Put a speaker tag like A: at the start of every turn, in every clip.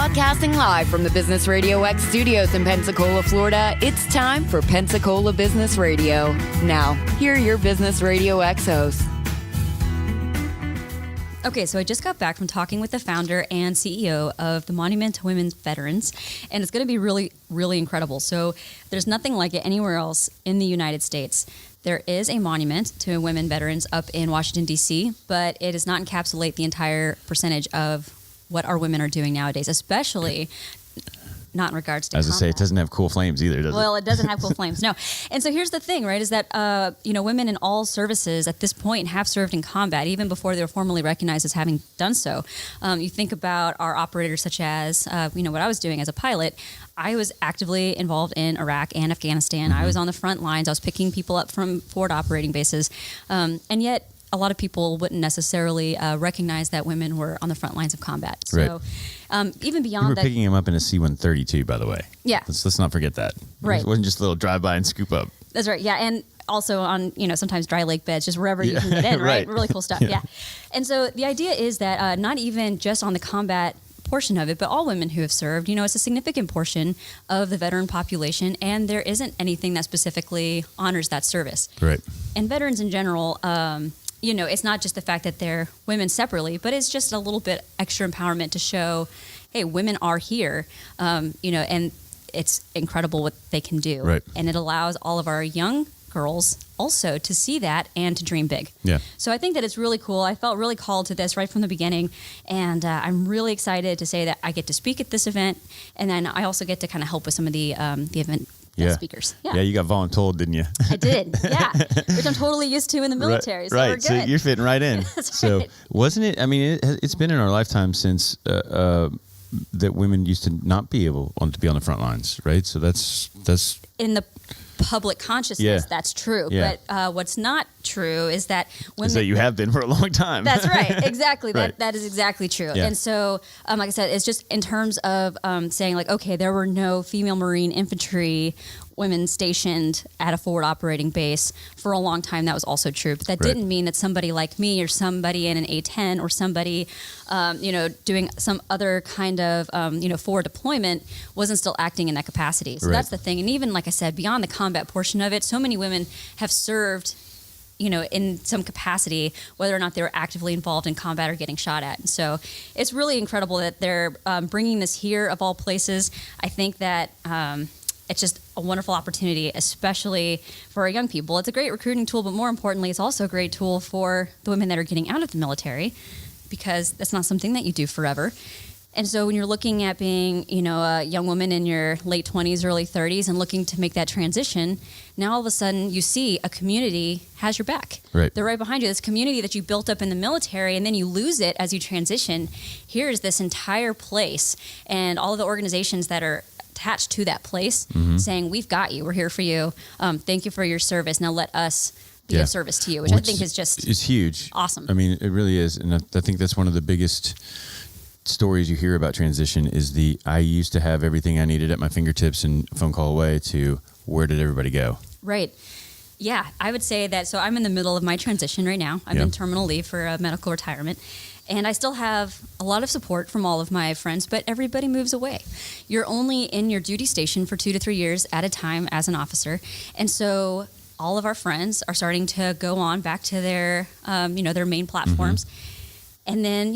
A: Broadcasting live from the Business Radio X studios in Pensacola, Florida, it's time for Pensacola Business Radio. Now, here are your Business Radio X hosts.
B: Okay, so I just got back from talking with the founder and CEO of the Monument to Women Veterans, and it's going to be really, really incredible. So there's nothing like it anywhere else in the United States. There is a monument to women veterans up in Washington, D.C., but it does not encapsulate the entire percentage of what our women are doing nowadays, especially not in regards to
C: As I say, it doesn't have cool flames either, does it?
B: Well, it doesn't have cool flames, no. And so here's the thing, right, is that, women in all services at this point have served in combat, even before they were formally recognized as having done so. You think about our operators such as, what I was doing as a pilot. I was actively involved in Iraq and Afghanistan. I was on the front lines. I was picking people up from forward operating bases. And yet, a lot of people wouldn't necessarily recognize that women were on the front lines of combat. So even beyond that...
C: You were picking them up in a C-132, by the way.
B: Yeah.
C: Let's not forget that.
B: Right.
C: It wasn't just a little drive-by and scoop up.
B: That's right, yeah. And also on, sometimes dry lake beds, just wherever you can get in, right? Really cool stuff, yeah. And so the idea is that not even just on the combat portion of it, but all women who have served, it's a significant portion of the veteran population, and there isn't anything that specifically honors that service.
C: Right.
B: And veterans in general... it's not just the fact that they're women separately, but it's just a little bit extra empowerment to show, hey, women are here, and it's incredible what they can do.
C: Right.
B: And it allows all of our young girls also to see that and to dream big.
C: Yeah.
B: So I think that it's really cool. I felt really called to this right from the beginning, and I'm really excited to say that I get to speak at this event, and then I also get to kind of help with some of the event speakers.
C: Yeah, you got voluntold, didn't you?
B: I did, yeah, which I'm totally used to in the military.
C: Right,
B: so
C: right.
B: We're good.
C: So you're fitting right in.
B: That's
C: so
B: right.
C: Wasn't it? I mean, it's been in our lifetime since that women used to not be able to be on the front lines, right? So that's
B: in the public consciousness. That's true.
C: Yeah.
B: But what's not true is that women...
C: Is that you have been for a long time.
B: That's right. Exactly.
C: Right.
B: That is exactly true.
C: Yeah.
B: And so, like I said, it's just in terms of saying like, okay, there were no female Marine infantry women stationed at a forward operating base for a long time. That was also true. But that didn't mean that somebody like me or somebody in an A-10 or somebody, doing some other kind of, forward deployment wasn't still acting in that capacity. So that's the thing. And even, like I said, beyond the combat portion of it, so many women have served in some capacity, whether or not they were actively involved in combat or getting shot at. And so it's really incredible that they're bringing this here of all places. I think that it's just a wonderful opportunity, especially for our young people. It's a great recruiting tool, but more importantly, it's also a great tool for the women that are getting out of the military, because that's not something that you do forever. And so when you're looking at being, a young woman in your late 20s, early 30s and looking to make that transition, now all of a sudden you see a community has your back.
C: Right.
B: They're right behind you. This community that you built up in the military, and then you lose it as you transition. Here's this entire place and all of the organizations that are attached to that place saying, we've got you. We're here for you. Thank you for your service. Now let us be of service to you, which I think is just...
C: It's huge.
B: Awesome.
C: I mean, it really is. And I think that's one of the biggest stories you hear about transition is I used to have everything I needed at my fingertips and a phone call away to where did everybody go?
B: Right. Yeah, I would say that. So I'm in the middle of my transition right now. I'm in terminal leave for medical retirement. And I still have a lot of support from all of my friends, but everybody moves away. You're only in your duty station for 2 to 3 years at a time as an officer. And so all of our friends are starting to go on back to their, their main platforms. And then,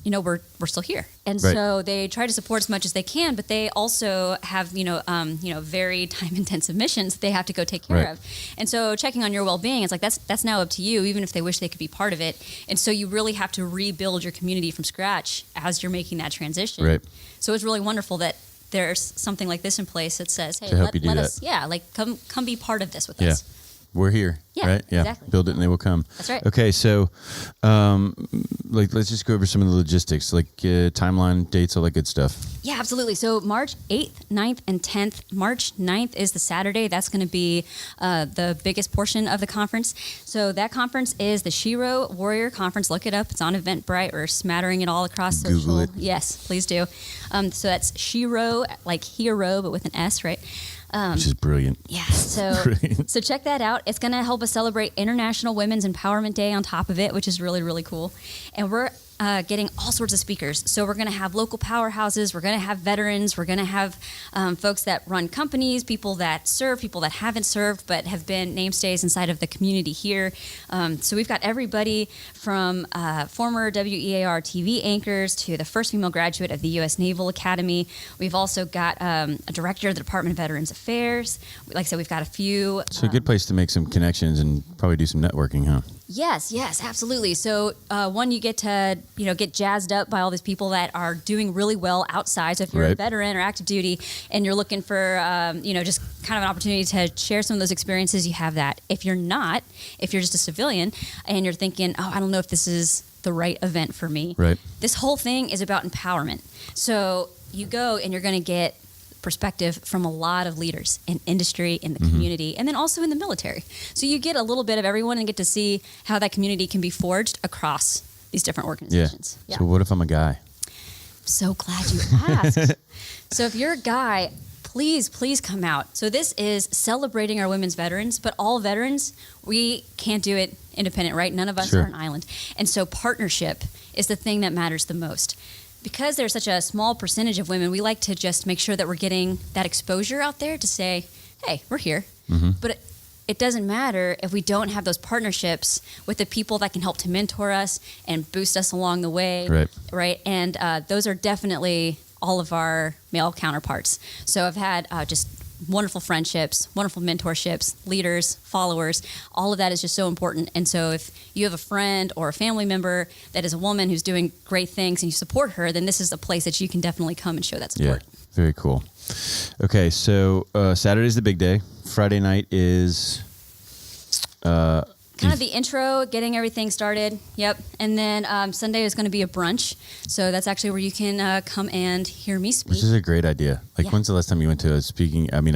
B: we're still here. And so they try to support as much as they can, but they also have, very time-intensive missions that they have to go take care of. And so checking on your well-being, it's like that's now up to you, even if they wish they could be part of it. And so you really have to rebuild your community from scratch as you're making that transition. Right. So it's really wonderful that there's something like this in place that says, hey, let us, come be part of this with us.
C: We're here, right? Yeah,
B: exactly.
C: Build it and they will come.
B: That's right.
C: Okay, so let's just go over some of the logistics, like timeline, dates, all that good stuff.
B: Yeah, absolutely. So March 8th, 9th, and 10th. March 9th is the Saturday. That's going to be the biggest portion of the conference. So that conference is the Shiro Warrior Conference. Look it up. It's on Eventbrite. We're smattering it all across social.
C: Google it.
B: Yes, please do. So that's Shiro, like hero, but with an S, right?
C: Which is brilliant.
B: Yeah, so check that out. It's going to help us celebrate International Women's Empowerment Day on top of it, which is really, really cool. And we're getting all sorts of speakers. So we're going to have local powerhouses, we're going to have veterans, we're going to have folks that run companies, people that serve, people that haven't served but have been namestays inside of the community here. So we've got everybody from former WEAR TV anchors to the first female graduate of the U.S. Naval Academy. We've also got a director of the Department of Veterans Affairs. Like I said, we've got a few.
C: So a good place to make some connections and probably do some networking, huh?
B: Yes, absolutely. So one, you get to get jazzed up by all these people that are doing really well outside. So if you're a veteran or active duty and you're looking for just kind of an opportunity to share some of those experiences, you have that. If you're not, if you're just a civilian and you're thinking, oh, I don't know if this is the right event for me. Right. This whole thing is about empowerment. So you go and you're going to get perspective from a lot of leaders in industry, in the community, and then also in the military. So you get a little bit of everyone and get to see how that community can be forged across these different organizations.
C: Yeah. So what if I'm a guy?
B: So glad you asked. So if you're a guy, please come out. So this is celebrating our women's veterans, but all veterans, we can't do it independent, right? None of us are an island. And so partnership is the thing that matters the most. Because there's such a small percentage of women, we like to just make sure that we're getting that exposure out there to say, hey, we're here. But it doesn't matter if we don't have those partnerships with the people that can help to mentor us and boost us along the way. Right? And those are definitely all of our male counterparts. So I've had just wonderful friendships, wonderful mentorships, leaders, followers. All of that is just so important. And so if you have a friend or a family member that is a woman who's doing great things and you support her, then this is a place that you can definitely come and show that support.
C: Yeah, very cool. Okay, so Saturday's the big day. Friday night is...
B: kind of the intro, getting everything started. Yep. And then Sunday is going to be a brunch. So that's actually where you can come and hear me speak.
C: Which is a great idea. Like, when's the last time you went to a speaking, a thing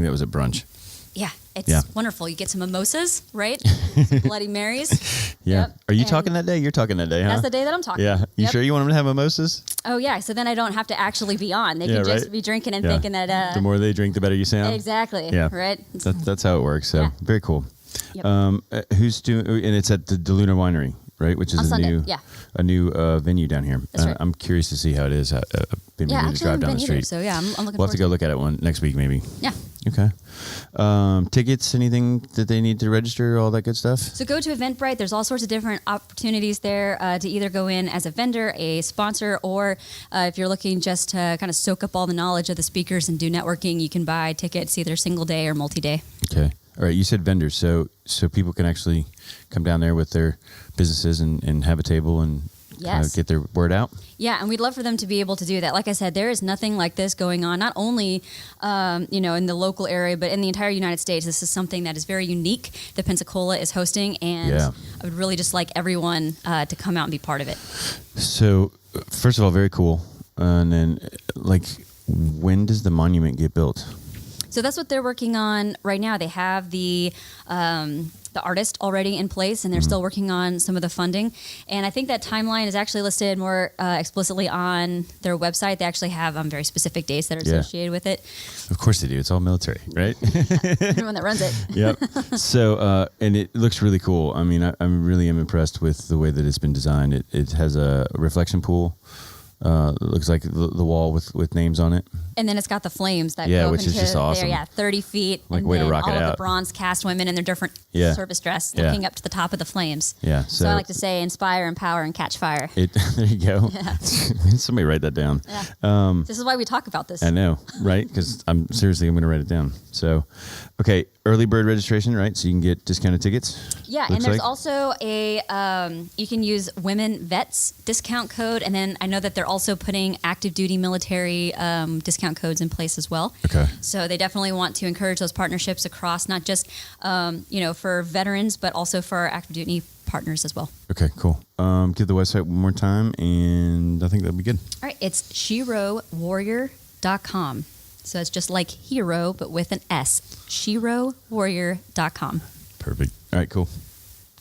C: that was at brunch?
B: Yeah. It's wonderful. You get some mimosas, right? Some Bloody Marys.
C: Yeah. Yep. Are you talking that day? You're talking that day, huh?
B: That's the day that I'm talking.
C: Yeah. You sure you want them to have mimosas?
B: Oh, yeah. So then I don't have to actually be on. They can just be drinking and thinking that...
C: the more they drink, the better you sound?
B: Exactly.
C: Yeah.
B: Right?
C: That's how it works. So very cool. Yep. Who's doing? And it's at the DeLuna Winery, right? Which is a new venue down here.
B: That's right.
C: I'm curious to see how it is. Been meaning to drive down the street.
B: So I'm looking.
C: We'll have to go look at it next week, maybe.
B: Yeah.
C: Okay. Tickets, anything that they need to register, all that good stuff?
B: So go to Eventbrite. There's all sorts of different opportunities there to either go in as a vendor, a sponsor, or if you're looking just to kind of soak up all the knowledge of the speakers and do networking, you can buy tickets either single day or multi-day.
C: Okay. All right. You said vendors, so people can actually come down there with their businesses and have a table and kind of get their word out.
B: Yeah, and we'd love for them to be able to do that. Like I said, there is nothing like this going on, not only in the local area, but in the entire United States. This is something that is very unique that Pensacola is hosting, and I would really just like everyone to come out and be part of it. So,
C: first of all, very cool. And then, when does the monument get built?
B: So that's what they're working on right now. They have the artist already in place, and they're still working on some of the funding. And I think that timeline is actually listed more explicitly on their website. They actually have very specific dates that are associated with it.
C: Of course they do. It's all military, right?
B: Everyone that runs it.
C: Yep. So, and it looks really cool. I mean, I really am impressed with the way that it's been designed. It has a reflection pool. It looks like the wall with names on it.
B: And then it's got the flames that go
C: which
B: into
C: is just awesome.
B: there, 30 feet.
C: Like
B: and
C: way
B: then
C: to rock
B: all
C: it
B: of
C: out.
B: the bronze cast women in their different service dress looking up to the top of the flames.
C: Yeah.
B: So I like to say inspire, empower, and catch fire.
C: There you go. Yeah. Somebody write that down.
B: Yeah. This is why we talk about this.
C: I know, right? Because I'm going to write it down. So, okay, early bird registration, right? So you can get discounted tickets?
B: Yeah, and there's also a, you can use women vets discount code, and then I know that they're also putting active duty military discount codes in place as well.
C: Okay.
B: So they definitely want to encourage those partnerships across, not just, for veterans, but also for our active duty partners as well.
C: Okay, cool. Give the website one more time, and I think that'll be good.
B: All right, it's sherowarrior.com. So it's just like hero, but with an S. sherowarrior.com.
C: Perfect. All right, cool.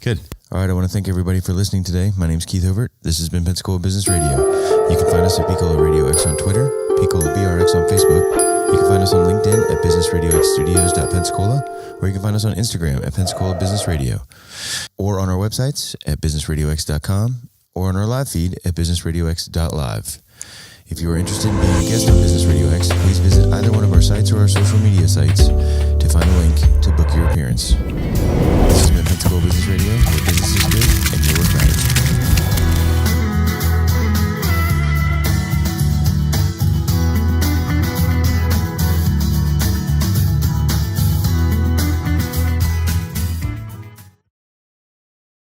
C: Good. All right, I want to thank everybody for listening today. My name's Keith Overt. This has been Pensacola Business Radio. You can find us at Picola Radio X on Twitter, Picola BRX on Facebook. You can find us on LinkedIn at businessradioxstudios.pensacola, or you can find us on Instagram at Pensacola Business Radio, or on our websites at businessradiox.com, or on our live feed at businessradiox.live. If you are interested in being a guest on Business Radio X, please visit either one of our sites or our social media sites to find